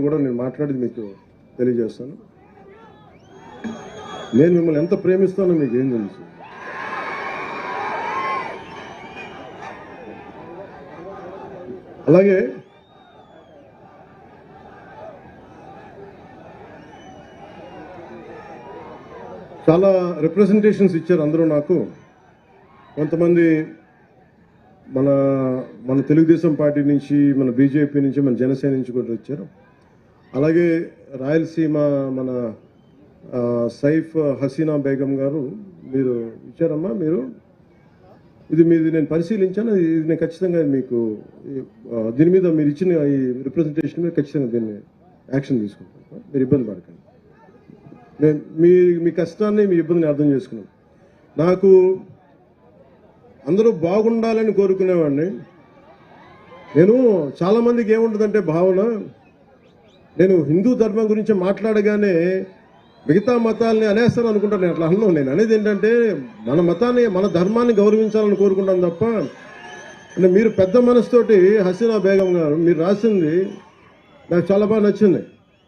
సంగతి కూడా నేను మాట్లాడేది మీకు తెలియజేస్తాను. నేను మిమ్మల్ని ఎంత ప్రేమిస్తానో మీకు ఏం తెలుసు. అలాగే చాలా రిప్రజెంటేషన్స్ ఇచ్చారు అందరూ నాకు. కొంతమంది మన తెలుగుదేశం పార్టీ నుంచి, మన బీజేపీ నుంచి, మన జనసేన నుంచి కూడా వచ్చారు. అలాగే రాయలసీమ మన సైఫ్ హసీనా బేగం గారు మీరు ఇచ్చారమ్మా. ఇది నేను పరిశీలించాను. ఇది నేను ఖచ్చితంగా మీకు దీని మీద మీరు ఇచ్చిన ఈ రిప్రజెంటేషన్ మీద ఖచ్చితంగా దీన్ని యాక్షన్ తీసుకుంటాను. మీరు ఇబ్బంది పడకండి. మీ కష్టాన్ని, మీ ఇబ్బందిని అర్థం చేసుకున్నాను. నాకు అందరూ బాగుండాలని కోరుకునేవాడిని. నేను చాలామందికి ఏముంటుందంటే భావన, నేను హిందూ ధర్మం గురించి మాట్లాడగానే మిగతా మతాలని అనేస్తాను అనుకుంటాను. నేను అట్లా అన్నాను. నేను అనేది ఏంటంటే మన మతాన్ని, మన ధర్మాన్ని గౌరవించాలని కోరుకుంటాను తప్ప, అంటే మీరు పెద్ద మనసుతోటి హసీనా బేగం గారు మీరు రాసింది నాకు చాలా బాగా నచ్చింది.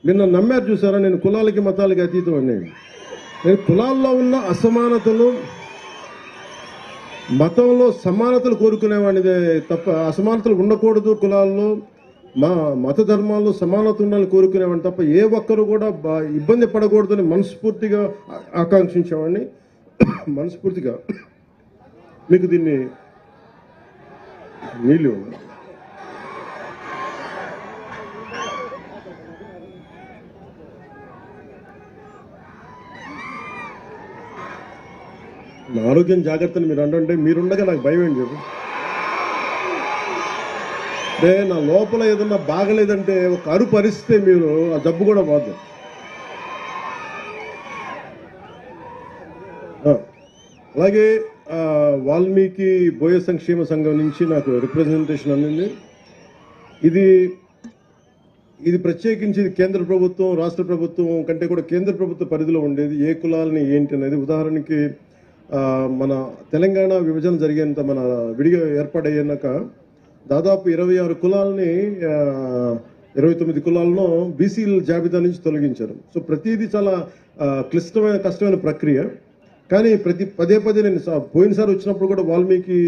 మీరు నన్ను నమ్మారు చూసారా. నేను కులాలకి మతాలకి అతీతం అండి. నేను కులాల్లో ఉన్న అసమానతలు, మతంలో సమానతలు కోరుకునేవాడిని తప్ప అసమానతలు ఉండకూడదు, కులాల్లో మత ధర్మాల్లో సమానత ఉండాలని కోరుకునేవాడిని తప్ప ఏ ఒక్కరు కూడా ఇబ్బంది పడకూడదని మనస్ఫూర్తిగా ఆకాంక్షించేవాడిని. మనస్ఫూర్తిగా మీకు దీన్ని నీళ్ళు నా ఆరోగ్యం జాగ్రత్తని మీరు అంటే మీరుండగా నాకు భయం ఏంటి చెప్పు. అంటే నా లోపల ఏదన్నా బాగలేదంటే ఒక అరుపు అరిస్తే మీరు ఆ జబ్బు కూడా పోదు. అలాగే వాల్మీకి బోయ సంక్షేమ సంఘం నుంచి నాకు రిప్రజెంటేషన్ అందింది. ఇది ప్రత్యేకించి కేంద్ర ప్రభుత్వం, రాష్ట్ర ప్రభుత్వం కంటే కూడా కేంద్ర ప్రభుత్వ పరిధిలో ఉండేది. ఏ కులాలని ఏంటి అనేది, ఉదాహరణకి మన తెలంగాణ విభజన జరిగేంత, మన విడిగా ఏర్పాటయ్యాక దాదాపు 26 కులాలని 29 కులాలను బీసీల జాబితా నుంచి తొలగించారు. సో ప్రతిదీ చాలా కష్టమైన ప్రక్రియ. కానీ పదే నేను పోయినసారి వచ్చినప్పుడు కూడా వాల్మీకి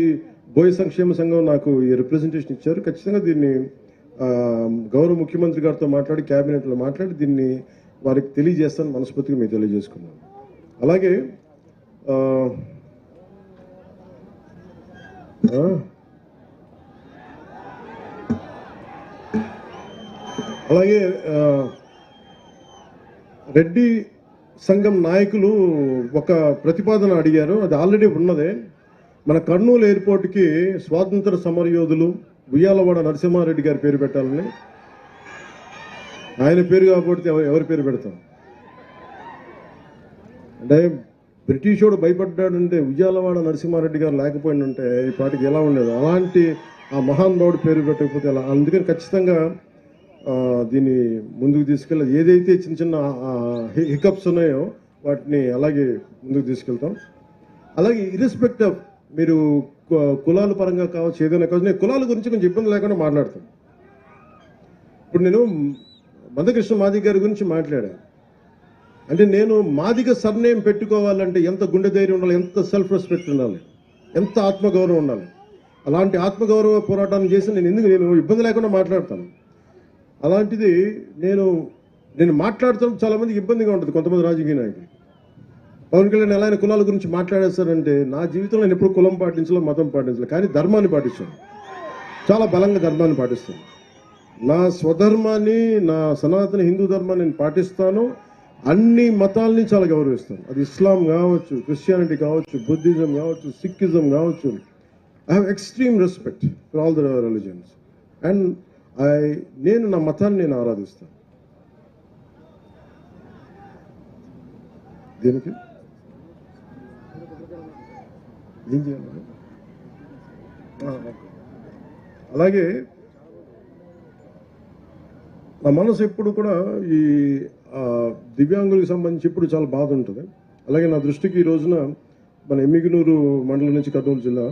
బోయ సంక్షేమ సంఘం నాకు ఈ రిప్రజెంటేషన్ ఇచ్చారు. ఖచ్చితంగా దీన్ని గౌరవ ముఖ్యమంత్రి గారితో మాట్లాడి, క్యాబినెట్లో మాట్లాడి దీన్ని వారికి తెలియజేస్తాను మనస్ఫూర్తిగా మీకు తెలియజేసుకున్నాను. అలాగే రెడ్డి సంఘం నాయకులు ఒక ప్రతిపాదన అడిగారు. అది ఆల్రెడీ ఉన్నదే. మన కర్నూలు ఎయిర్పోర్ట్కి స్వాతంత్ర సమరయోధులు ఉయ్యాలవాడ నరసింహారెడ్డి గారి పేరు పెట్టాలని. ఆయన పేరు కాకపోతే ఎవరి పేరు పెడతాం? అంటే బ్రిటిష్ వాడు భయపడ్డాడంటే ఉయ్యాలవాడ నరసింహారెడ్డి గారు లేకపోయిందంటే ఈ పాటికి ఎలా ఉండేది. అలాంటి ఆ మహానుభావుడు పేరు పెట్టకపోతే ఎలా. అందుకని ఖచ్చితంగా దీన్ని ముందుకు తీసుకెళ్ళి ఏదైతే చిన్న హికప్స్ ఉన్నాయో వాటిని అలాగే ముందుకు తీసుకెళ్తాం. అలాగే ఇర్రెస్పెక్ట్ ఆఫ్ మీరు కులాల పరంగా కావచ్చు, ఏదైనా కావచ్చు, నేను కులాల గురించి కొంచెం ఇబ్బంది లేకుండా మాట్లాడతాను. ఇప్పుడు నేను మందకృష్ణ మాదిగ గారి గురించి మాట్లాడాను. అంటే నేను మాదిగ సర్నేమ్ పెట్టుకోవాలంటే ఎంత గుండె ధైర్యం ఉండాలి, ఎంత సెల్ఫ్ రెస్పెక్ట్ ఉండాలి, ఎంత ఆత్మగౌరవం ఉండాలి. అలాంటి ఆత్మగౌరవ పోరాటాన్ని చేసి నేను ఇబ్బంది లేకుండా మాట్లాడతాను. అలాంటిది నేను మాట్లాడుతున్నప్పుడు చాలామందికి ఇబ్బందిగా ఉంటుంది. కొంతమంది రాజకీయ నాయకులు పవన్ కళ్యాణ్ ఎలా ఆయన కులాల గురించి మాట్లాడేస్తారంటే, నా జీవితంలో నేను ఎప్పుడు కులం పాటించలే, మతం పాటించలే, కానీ ధర్మాన్ని పాటిస్తాను. చాలా బలంగా ధర్మాన్ని పాటిస్తాను. నా స్వధర్మాన్ని, నా సనాతన హిందూ ధర్మాన్ని నేను పాటిస్తాను. అన్ని మతాలని చాలా గౌరవిస్తాను. అది ఇస్లాం కావచ్చు, క్రిస్టియానిటీ కావచ్చు, బుద్ధిజం కావచ్చు, సిక్కిజం కావచ్చు. I have extreme respect for all the religions. And నేను నా మతాన్ని నేను ఆరాధిస్తాను. దీనికి ఏం చేయాలి? అలాగే నా మనసు ఎప్పుడు కూడా ఈ దివ్యాంగులకు సంబంధించి ఇప్పుడు చాలా బాధ ఉంటుంది. అలాగే నా దృష్టికి ఈ రోజున మన ఎమ్మిగనూరు మండలం నుంచి కర్నూలు జిల్లా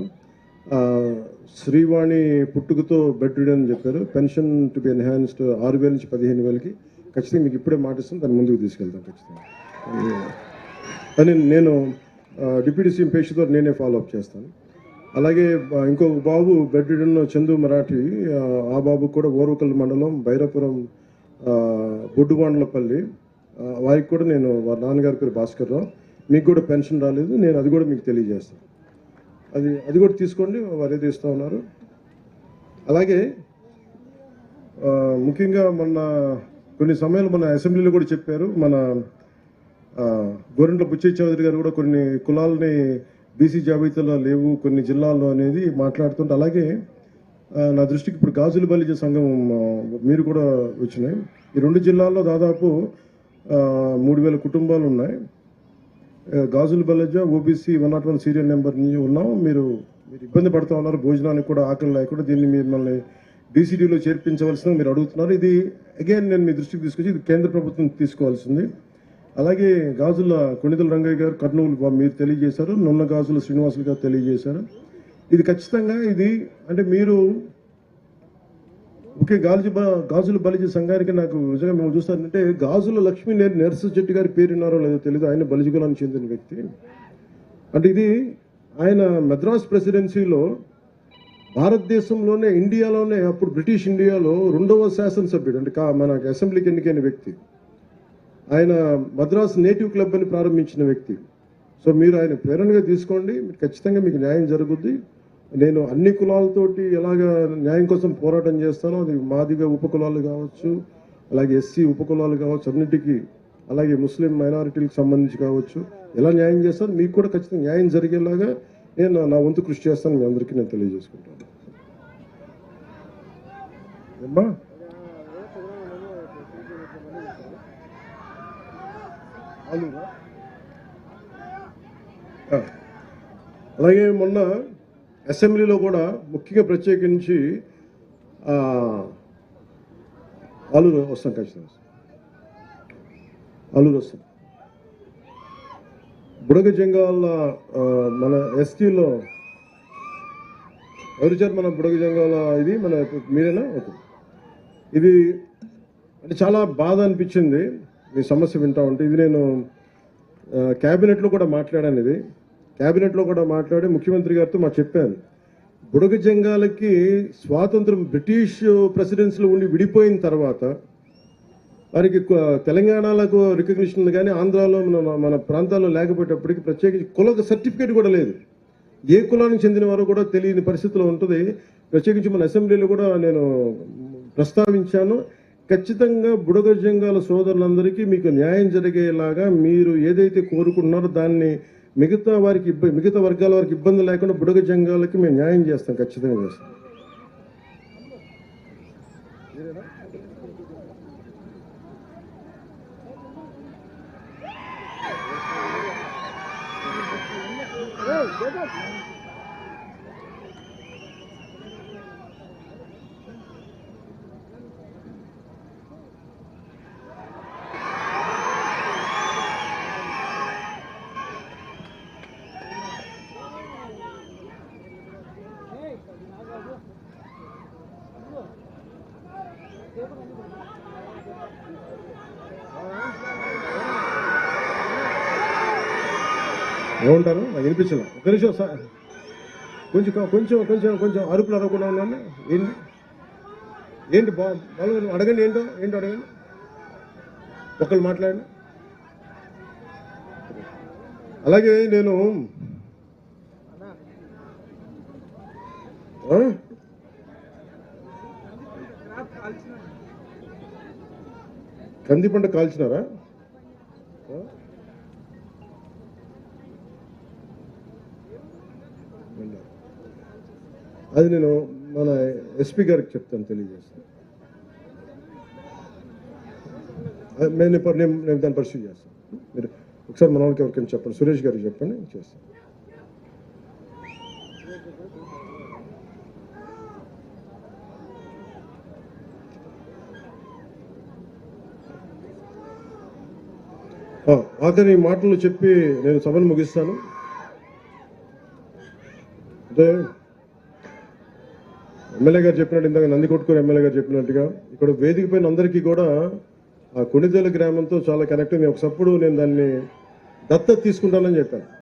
శ్రీవాణి పుట్టుకతో బెడ్ రిడెన్ అని చెప్పారు. పెన్షన్ టు బి ఎన్హాన్స్డ్ 6,000 నుంచి 15,000కి ఖచ్చితంగా మీకు ఇప్పుడే మాటిస్తాను, దాన్ని ముందుకు తీసుకెళ్తాను ఖచ్చితంగా. అని నేను డిప్యూటీ సీఎం పేషతో నేనే ఫాలో అప్ చేస్తాను. అలాగే ఇంకొక బాబు బెడ్ రిడెన్ చందు మరాఠీ, ఆ బాబు కూడా ఓర్వకల్ మండలం బైరాపురం బొడ్డుబాండ్లపల్లి, వారికి కూడా నేను వారి నాన్నగారి పేరు భాస్కర్ రావు, మీకు కూడా పెన్షన్ రాలేదు, నేను అది కూడా మీకు తెలియజేస్తాను. అది కూడా తీసుకోండి, వారు ఏది ఇస్తూ ఉన్నారు. అలాగే ముఖ్యంగా మొన్న కొన్ని సమయాలు మన అసెంబ్లీలో కూడా చెప్పారు, మన గోరంట్ల బుచ్చయ్య చౌదరి గారు కూడా కొన్ని కులాలని బీసీ జాబితాలో లేవు కొన్ని జిల్లాల్లో అనేది మాట్లాడుతుంటే, అలాగే నా దృష్టికి ఇప్పుడు గాజుల బలిజ సంఘం మీరు కూడా వచ్చినాయి. ఈ 2 జిల్లాల్లో దాదాపు 3,000 కుటుంబాలు ఉన్నాయి. గాజుల బలిజ ఓబీసీ 101 సీరియల్ నెంబర్ నుంచి ఉన్నాం. మీరు ఇబ్బంది పడుతూ ఉన్నారు, భోజనానికి కూడా ఆకలి లేకుండా. దీన్ని మిమ్మల్ని డీసీడీలో చేర్పించవలసిన మీరు అడుగుతున్నారు. ఇది అగైన్ నేను మీ దృష్టికి తీసుకొచ్చి ఇది కేంద్ర ప్రభుత్వం తీసుకోవాల్సింది. అలాగే గాజుల కొణిదల రంగయ్య గారు కర్నూలు మీరు తెలియజేశారు, నున్న గాజుల శ్రీనివాసులు గారు తెలియజేశారు. ఇది ఖచ్చితంగా ఇది అంటే మీరు ఓకే గాజుల బలిజ సంఘానికి నాకు నిజంగా మేము చూస్తానంటే గాజుల లక్ష్మీ నరసింహ చెట్టి గారి పేరు ఉన్నారో లేదో తెలియదు, ఆయన బలిజ కులానికి చెందిన వ్యక్తి. అంటే ఇది ఆయన మద్రాస్ ప్రెసిడెన్సీలో భారతదేశంలోనే ఇండియాలోనే అప్పుడు బ్రిటిష్ ఇండియాలో 2వ శాసనసభ్యుడు అంటే మన అసెంబ్లీకి ఎన్నికైన వ్యక్తి. ఆయన మద్రాస్ నేటివ్ క్లబ్ అని ప్రారంభించిన వ్యక్తి. సో మీరు ఆయన ప్రేరణగా తీసుకోండి, మీరు ఖచ్చితంగా మీకు న్యాయం జరుగుద్ది. నేను అన్ని కులాలతోటి ఎలాగ న్యాయం కోసం పోరాటం చేస్తానో, అది మాదిగ ఉపకులాలు కావచ్చు, అలాగే ఎస్సీ ఉపకులాలు కావచ్చు, అన్నిటికీ, అలాగే ముస్లిం మైనారిటీలకు సంబంధించి కావచ్చు, ఎలా న్యాయం చేస్తాను మీకు కూడా ఖచ్చితంగా న్యాయం జరిగేలాగా నేను నా వంతు కృషి చేస్తాను. మీ అందరికీ నేను తెలియజేసుకుంటాను. అమ్మా అలాగే మొన్న అసెంబ్లీలో కూడా ముఖ్యంగా ప్రత్యేకించి ఆలూరు వస్తాం, ఖచ్చితంగా ఆలూరు వస్తాం. బుడగ జంగాల మన ఎస్టీలో ఎవరు సార్ మన బుడగ జంగాల ఇది మన మీరేనా? ఓకే. ఇది అంటే చాలా బాధ అనిపించింది మీ సమస్య వింటా ఉంటే. ఇది నేను క్యాబినెట్లో కూడా మాట్లాడాను. ఇది క్యాబినెట్లో కూడా మాట్లాడి ముఖ్యమంత్రి గారితో చెప్పాను. బుడగ జంగాలకి స్వాతంత్రం బ్రిటిష్ ప్రెసిడెన్సీలో ఉండి విడిపోయిన తర్వాత వారికి తెలంగాణలకు రికగ్నిషన్ కానీ ఆంధ్రాలో మన ప్రాంతాల్లో లేకపోయేటప్పటికి ప్రత్యేకించి కుల సర్టిఫికేట్ కూడా లేదు. ఏ కులానికి చెందిన వారు కూడా తెలియని పరిస్థితిలో ఉంటుంది. ప్రత్యేకించి మన అసెంబ్లీలో కూడా నేను ప్రస్తావించాను. ఖచ్చితంగా బుడగ జంగాల సోదరులందరికీ మీకు న్యాయం జరిగేలాగా మీరు ఏదైతే కోరుకుంటున్నారో దాన్ని మిగతా వర్గాల వారికి ఇబ్బంది లేకుండా బుడగ జంగాలకి మేము న్యాయం చేస్తాం, ఖచ్చితంగా చేస్తాం. ఏమంటారు నాకు వినిపించలే. ఒక నిమిషం సార్, కొంచెం అరుపులు అరవకుండా ఉన్నాను. ఏంటి అడగండి, ఏంటో అడగండి, ఒకళ్ళు మాట్లాడండి. అలాగే నేను కంది పంట కాల్చినారా? అది నేను మన ఎస్పీ గారికి చెప్తాను, తెలియజేస్తాను. నేను దాన్ని పరిశీలి చేస్తాను. మీరు ఒకసారి మన వాళ్ళకి ఎవరికైనా చెప్పండి, సురేష్ గారికి చెప్పండి, చేస్తాను. ఆఖరి మాటలు చెప్పి నేను సభను ముగిస్తాను. అంటే ఎమ్మెల్యే గారు చెప్పినట్టు, ఇందాక నందికొట్కూరు ఎమ్మెల్యే గారు చెప్పినట్టుగా ఇక్కడ వేదిక పైన అందరికీ కూడా ఆ కొణిదేల గ్రామంతో చాలా కనెక్ట్ అయింది. ఒకప్పుడు నేను దాన్ని దత్తత తీసుకుంటానని చెప్పాను.